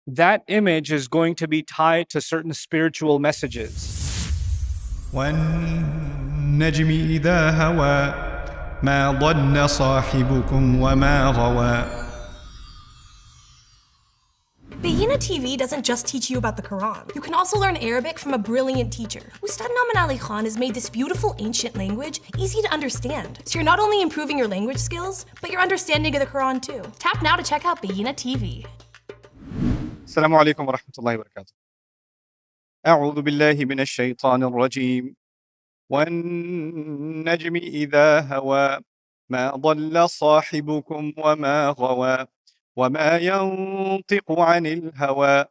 that image is going to be tied to certain spiritual messages. والنجم إذا هوى ما ضل صاحبكم وما غوى. Bayina TV doesn't just teach you about the Quran. You can also learn Arabic from a brilliant teacher. Ustad Nouman Ali Khan has made this beautiful ancient language easy to understand. So you're not only improving your language skills, but your understanding of the Quran too. Tap now to check out Bayina TV. Assalamu alaikum wa rahmatullahi wa barakatuh. أعوذ بالله من الشيطان الرجيم والنجم إذا هوى ما ضل صاحبكم وما غوى وما ينطق عن الهوى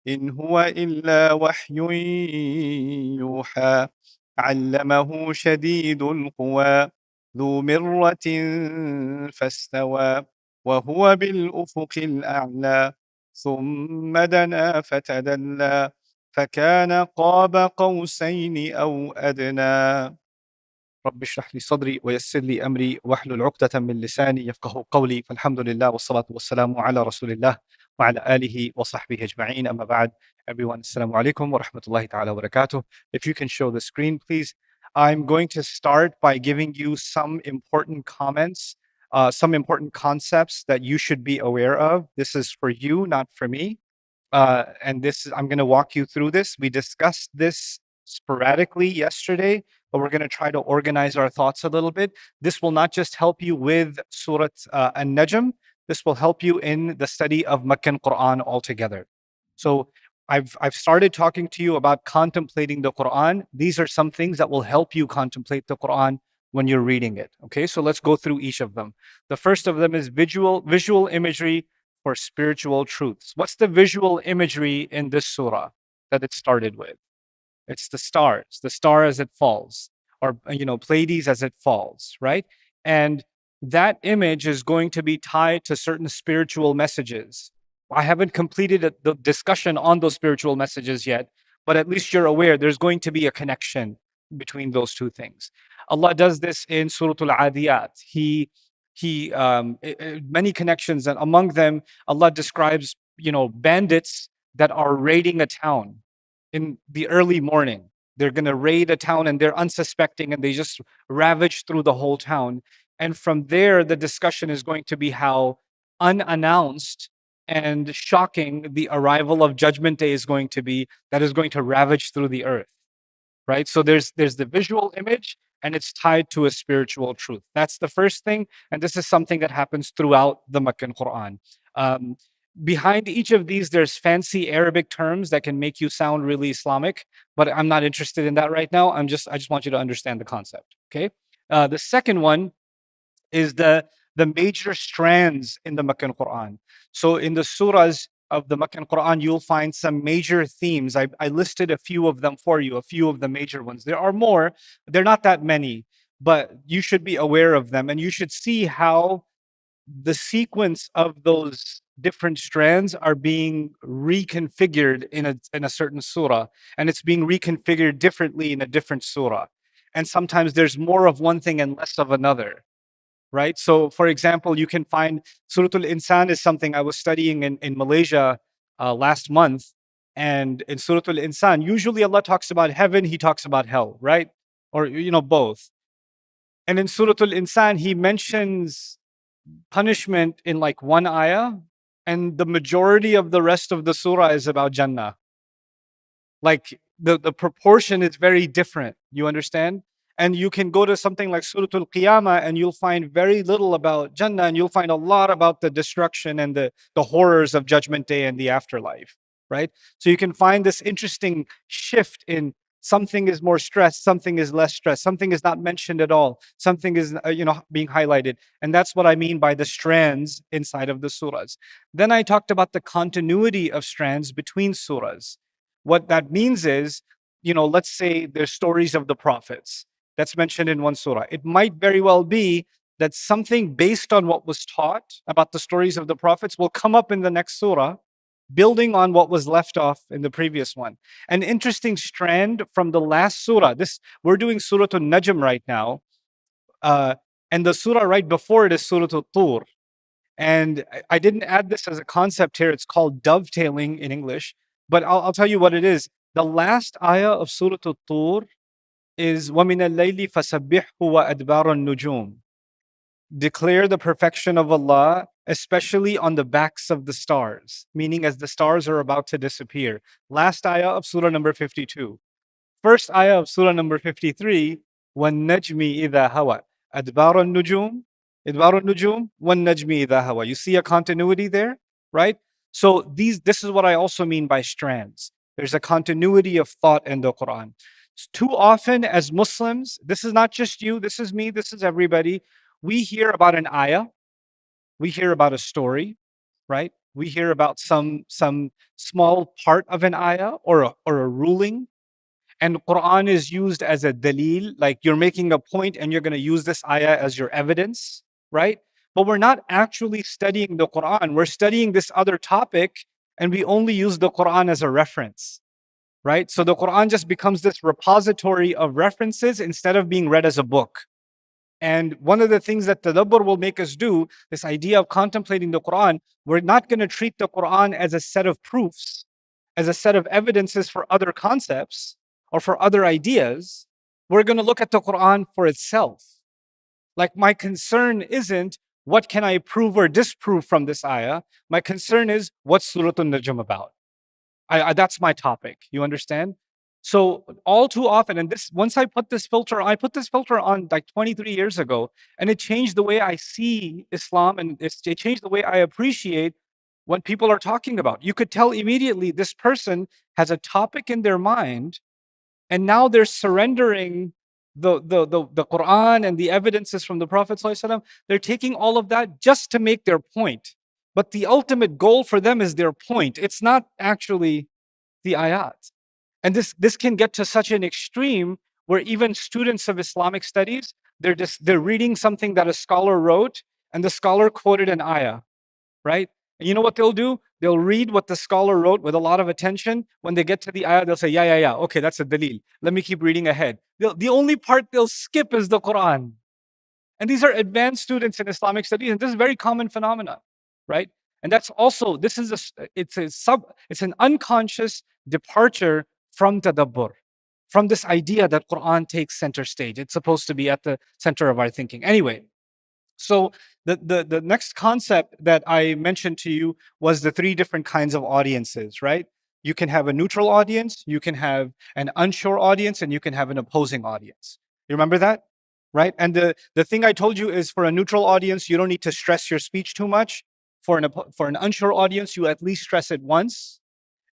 إن هو إلا وحي يوحى علمه شديد القوى ذو مرة فاستوى وهو بالأفق الأعلى ثم دنا فتدلى فكان قاب قوسين أو أدنى رب اشرح لي صدري ويسر لي أمري واحلل عقدة من لساني يفقه قولي فالحمد لله والصلاة والسلام على رسول الله وعلى آله وصحبه أجمعين أما بعد. Everyone, assalamu alaikum wa rahmatullahi ta'ala wa barakatuh. If you can show the screen, please. I'm going to start by giving you some important comments, some important concepts that you should be aware of. This is for you, not for me. And I'm going to walk you through this. We discussed this sporadically yesterday, but we're going to try to organize our thoughts a little bit. This will not just help you with Surah An-Najm, this will help you in the study of Meccan Quran altogether. So I've started talking to you about contemplating the Quran. These are some things that will help you contemplate the Quran when you're reading it. Okay, so let's go through each of them. The first of them is visual imagery for spiritual truths. What's the visual imagery in this surah that it started with? It's the stars, the star as it falls, or Pleiades as it falls, right? And that image is going to be tied to certain spiritual messages. I haven't completed the discussion on those spiritual messages yet, but at least you're aware there's going to be a connection between those two things. Allah does this in Surah Al-Adiyat. He many connections, and among them Allah describes bandits that are raiding a town in the early morning. They're going to raid a town and they're unsuspecting and they just ravage through the whole town. And from there the discussion is going to be how unannounced and shocking the arrival of Judgment Day is going to be, that is going to ravage through the earth, right? So there's the visual image, and it's tied to a spiritual truth. That's the first thing, and this is something that happens throughout the Meccan Quran. Behind each of these, there's fancy Arabic terms that can make you sound really Islamic, but I'm not interested in that right now. I just want you to understand the concept, okay? The second one is the major strands in the Meccan Quran. So in the surahs of the Meccan Quran, you'll find some major themes. I listed a few of them for you, a few of the major ones. There are more, they're not that many, but you should be aware of them, and you should see how the sequence of those different strands are being reconfigured in a certain surah, and it's being reconfigured differently in a different surah. And sometimes there's more of one thing and less of another, right? So for example, you can find Surah Al-Insan is something I was studying in Malaysia last month. And in Surah Al-Insan, usually Allah talks about heaven, He talks about hell, right? Or, both. And in Surah Al-Insan, He mentions punishment in like one ayah, and the majority of the rest of the surah is about Jannah. Like the proportion is very different, you understand? And you can go to something like Surah Al-Qiyamah and you'll find very little about Jannah, and you'll find a lot about the destruction and the horrors of Judgment Day and the afterlife, right? So you can find this interesting shift in something is more stressed, something is less stressed, something is not mentioned at all, something is being highlighted. And that's what I mean by the strands inside of the surahs. Then I talked about the continuity of strands between surahs. What that means is, let's say there's stories of the prophets that's mentioned in one surah. It might very well be that something based on what was taught about the stories of the prophets will come up in the next surah, building on what was left off in the previous one. An interesting strand from the last surah. We're doing Surah An-Najm right now, and the surah right before it is Surah Al-Tur. And I didn't add this as a concept here. It's called dovetailing in English, but I'll tell you what it is. The last ayah of Surah Al-Tur is وَمِنَ اللَّيْلِ فَسَبِّحْهُ وَأَدْبَارَ النُّجُومِ. Declare the perfection of Allah, especially on the backs of the stars, meaning as the stars are about to disappear. Last ayah of Surah number 52. First ayah of Surah number 53, وَالنَّجْمِ إِذَا هَوَى. أَدْبَارَ النُّجُومِ, إِدْبَارُ النُّجُومِ, وَالنَّجْمِ إِذَا هَوَى. You see a continuity there, right? So this is what I also mean by strands. There's a continuity of thought in the Quran. Too often as Muslims, this is not just you, this is me, this is everybody. We hear about an ayah, we hear about a story, right? We hear about some small part of an ayah or a ruling, and Quran is used as a dalil, like you're making a point and you're going to use this ayah as your evidence, right? But we're not actually studying the Quran. We're studying this other topic, and we only use the Quran as a reference, right? So the Quran just becomes this repository of references instead of being read as a book. And one of the things that tadabbur will make us do, this idea of contemplating the Quran, we're not going to treat the Quran as a set of proofs, as a set of evidences for other concepts or for other ideas. We're going to look at the Quran for itself. Like, my concern isn't what can I prove or disprove from this ayah. My concern is what's Surah An-Najm about. That's my topic. You understand? So all too often, and this once I put this filter on like 23 years ago, and it changed the way I see Islam, and it changed the way I appreciate what people are talking about. You could tell immediately this person has a topic in their mind, and now they're surrendering the Quran and the evidences from the Prophet ﷺ. They're taking all of that just to make their point. But the ultimate goal for them is their point. It's not actually the ayat. And this can get to such an extreme where even students of Islamic studies, they're reading something that a scholar wrote, and the scholar quoted an ayah, right? And you know what they'll do? They'll read what the scholar wrote with a lot of attention. When they get to the ayah, they'll say, yeah, okay, that's a dalil. Let me keep reading ahead. The only part they'll skip is the Quran. And these are advanced students in Islamic studies, and this is a very common phenomenon, right? And that's also, it's an unconscious departure from tadabbur, from this idea that Quran takes center stage. It's supposed to be at the center of our thinking. Anyway, so the next concept that I mentioned to you was the three different kinds of audiences, right? You can have a neutral audience, you can have an unsure audience, and you can have an opposing audience. You remember that? Right? And the thing I told you is, for a neutral audience, you don't need to stress your speech too much. For an unsure audience, you at least stress it once.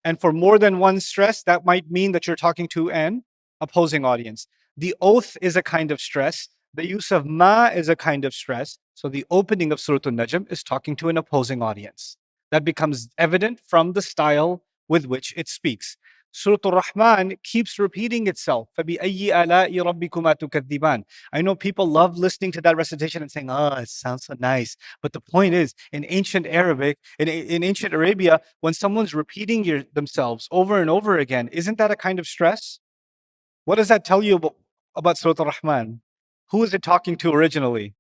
And for more than one stress, that might mean that you're talking to an opposing audience. The oath is a kind of stress. The use of ma is a kind of stress. So the opening of Surah An-Najm is talking to an opposing audience. That becomes evident from the style with which it speaks. Surah Ar-Rahman keeps repeating itself. فَبِأَيِّ آلَاءِ رَبِّكُمَا تُكَذِّبَانِ. I know people love listening to that recitation and saying, oh, it sounds so nice. But the point is, in ancient Arabic, in ancient Arabia, when someone's repeating themselves over and over again, isn't that a kind of stress? What does that tell you about Surah Ar-Rahman? Who is it talking to originally?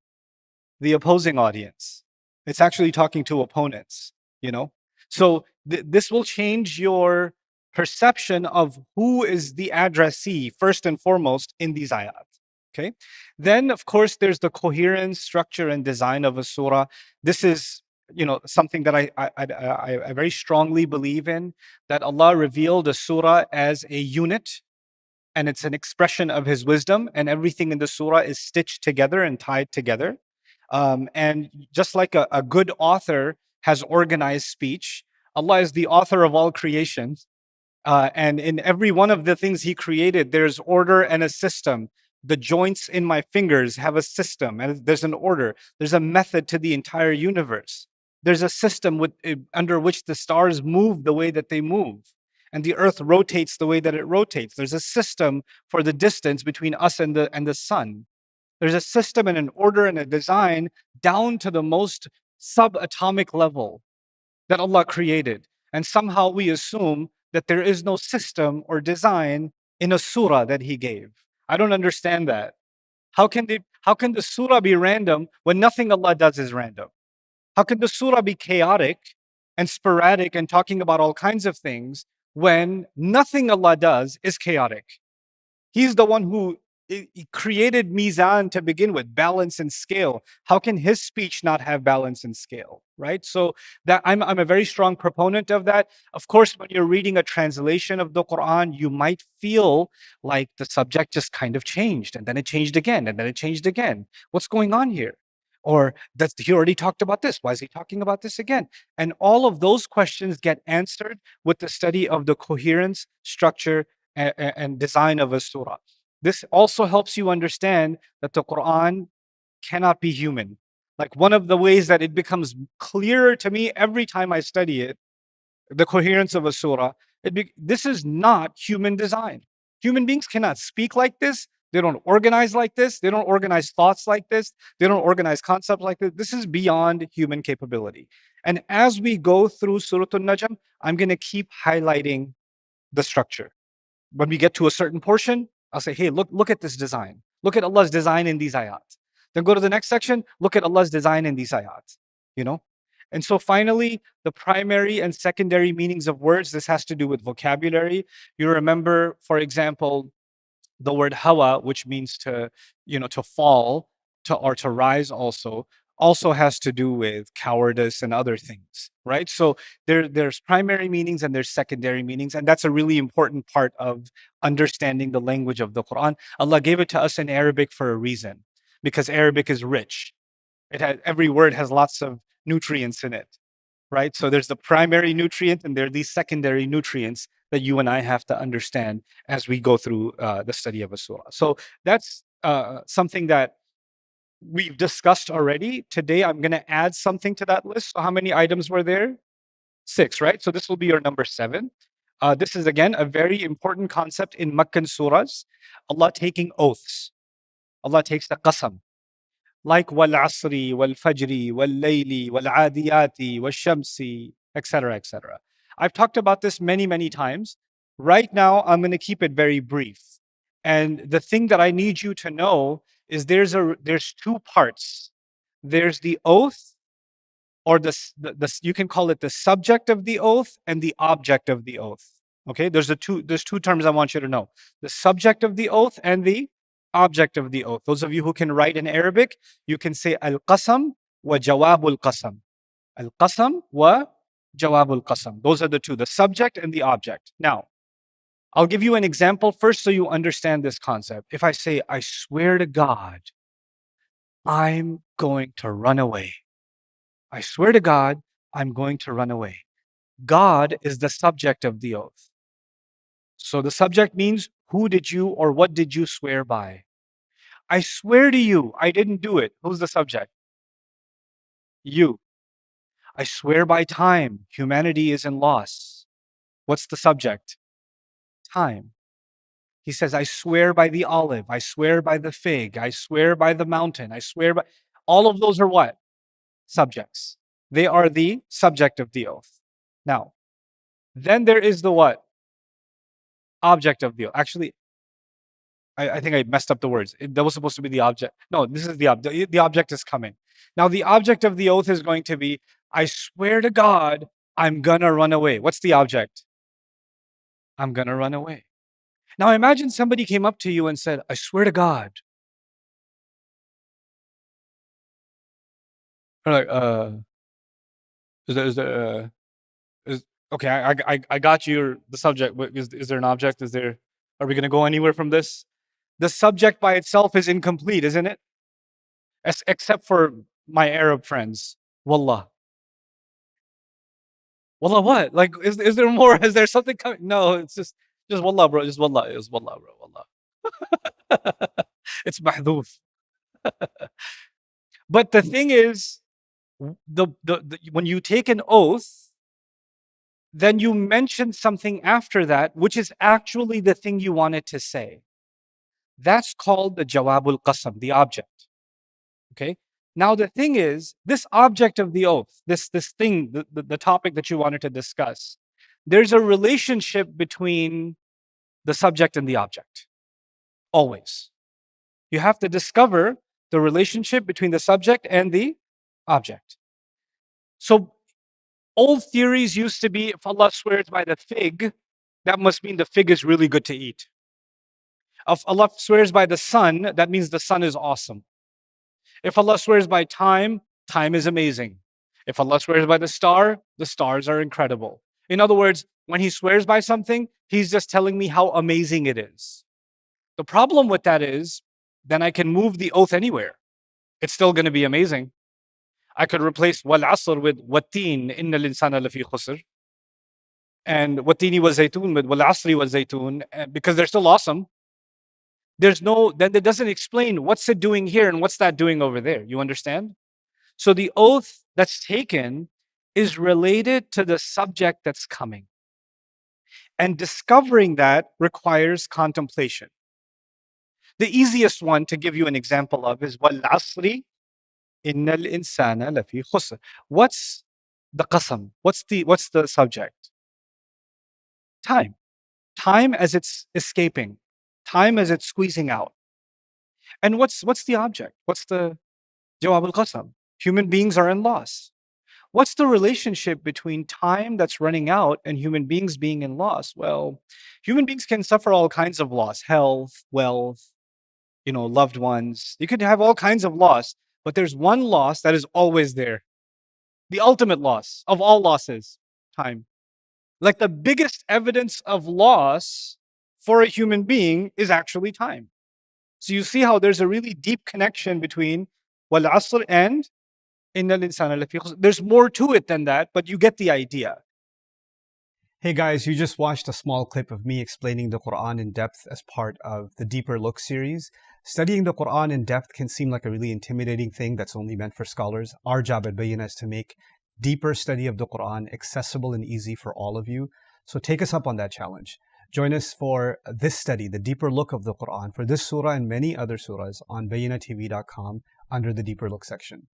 The opposing audience. It's actually talking to opponents, you know? So this will change your perception of who is the addressee, first and foremost, in these ayat. Okay? Then, of course, there's the coherence, structure, and design of a surah. This is, something that I very strongly believe in, that Allah revealed a surah as a unit, and it's an expression of His wisdom, and everything in the surah is stitched together and tied together. And just like a good author has organized speech, Allah is the author of all creation. And in every one of the things He created, there's order and a system. The joints in my fingers have a system, and there's an order. There's a method to the entire universe. There's a system under which the stars move the way that they move, and the earth rotates the way that it rotates. There's a system for the distance between us and the sun. There's a system and an order and a design down to the most subatomic level that Allah created. And somehow we assume that there is no system or design in a surah that He gave. I don't understand that. How can the surah be random when nothing Allah does is random? How can the surah be chaotic and sporadic and talking about all kinds of things when nothing Allah does is chaotic? He's the one who he created mizan to begin with, balance and scale. How can his speech not have balance and scale, right? So that I'm a very strong proponent of that. Of course, when you're reading a translation of the Quran, you might feel like the subject just kind of changed, and then it changed again, and then it changed again. What's going on here? Or that's he already talked about this. Why is he talking about this again? And all of those questions get answered with the study of the coherence, structure, and design of a surah. This also helps you understand that the Quran cannot be human. Like one of the ways that it becomes clearer to me every time I study it, the coherence of a surah, this is not human design. Human beings cannot speak like this. They don't organize like this. They don't organize thoughts like this. They don't organize concepts like this. This is beyond human capability. And as we go through Surah An-Najm, I'm going to keep highlighting the structure. When we get to a certain portion, I'll say, hey, look at this design. Look at Allah's design in these ayat. Then go to the next section, look at Allah's design in these ayat. You know? And so finally, the primary and secondary meanings of words, this has to do with vocabulary. You remember, for example, the word hawa, which means to, to fall, or to rise also has to do with cowardice and other things, right? So there's primary meanings and there's secondary meanings, and that's a really important part of understanding the language of the Quran. Allah gave it to us in Arabic for a reason, because Arabic is rich. Every word has lots of nutrients in it, right? So there's the primary nutrient and there are these secondary nutrients that you and I have to understand as we go through the study of a surah. So that's something that we've discussed already. Today, I'm going to add something to that list. So how many items were there? 6, right? So this will be your number 7. This is, again, a very important concept in Meccan surahs. Allah taking oaths. Allah takes the qasam. Like wal asri, wal fajri, wal layli, wal adiyati, wal shamsi, etc., etc. I've talked about this many, many times. Right now, I'm going to keep it very brief. And the thing that I need you to know is there's 2 parts. There's the oath, or you can call it the subject of the oath and the object of the oath. Okay, there's 2 terms I want you to know: the subject of the oath and the object of the oath. Those of you who can write in Arabic, you can say al-qasam wa jawabul qasam. Al-qasam wa jawabul qasam. Those are the 2, the subject and the object. Now, I'll give you an example first so you understand this concept. If I say, I swear to God, I'm going to run away. I swear to God, I'm going to run away. God is the subject of the oath. So the subject means, who did you or what did you swear by? I swear to you, I didn't do it. Who's the subject? You. I swear by time, humanity is in loss. What's the subject? Time. He says, I swear by the olive, I swear by the fig, I swear by the mountain, I swear by... All of those are what? Subjects. They are the subject of the oath. Now, then there is the what? Object of the oath. Actually, I think I messed up the words. That was supposed to be the object. No, this is the object. The object is coming. Now, the object of the oath is going to be, I swear to God, I'm gonna run away. What's the object? I'm gonna run away. Now, imagine somebody came up to you and said, I swear to God. You're like, okay, I got you the subject, but is there an object? Are we gonna go anywhere from this? The subject by itself is incomplete, isn't it? Except for my Arab friends. Wallah. Wallah what? Like, is there more? Is there something coming? No, it's just wallah, bro. Just wallah. It's wallah, bro. Wallah. It's mahdoof. But the thing is, when you take an oath, then you mention something after that, which is actually the thing you wanted to say. That's called the jawabul qasam, the object. Okay. Now the thing is, this object of the oath, this thing, the topic that you wanted to discuss, there's a relationship between the subject and the object. Always. You have to discover the relationship between the subject and the object. So old theories used to be if Allah swears by the fig, that must mean the fig is really good to eat. If Allah swears by the sun, that means the sun is awesome. If Allah swears by time, time is amazing. If Allah swears by the stars are incredible. In other words, when He swears by something, He's just telling me how amazing it is. The problem with that is, then I can move the oath anywhere. It's still going to be amazing. I could replace wal asr with watteen, innal insana lafi khusr. And wattini wa zaytun with wal asri wa zaytun, because they're still awesome. Then it doesn't explain what's it doing here and what's that doing over there. You understand? So the oath that's taken is related to the subject that's coming. And discovering that requires contemplation. The easiest one to give you an example of is wal asri innal insana lafi khusr. What's the qasam? What's the subject? Time. Time as it's escaping. Time as it's squeezing out. And what's the object? What's the jawab al-qasam? Human beings are in loss. What's the relationship between time that's running out and human beings being in loss? Well, human beings can suffer all kinds of loss, health, wealth, loved ones. You could have all kinds of loss, but there's one loss that is always there. The ultimate loss of all losses, time. Like the biggest evidence of loss for a human being is actually time. So you see how there's a really deep connection between wal asr and innal insana lafi khusr. There's more to it than that, but you get the idea. Hey guys, you just watched a small clip of me explaining the Quran in depth as part of the Deeper Look series. Studying the Quran in depth can seem like a really intimidating thing that's only meant for scholars. Our job at Bayyinah is to make deeper study of the Quran accessible and easy for all of you. So take us up on that challenge. Join us for this study, the Deeper Look of the Quran, for this surah and many other surahs on BayyinahTV.com under the Deeper Look section.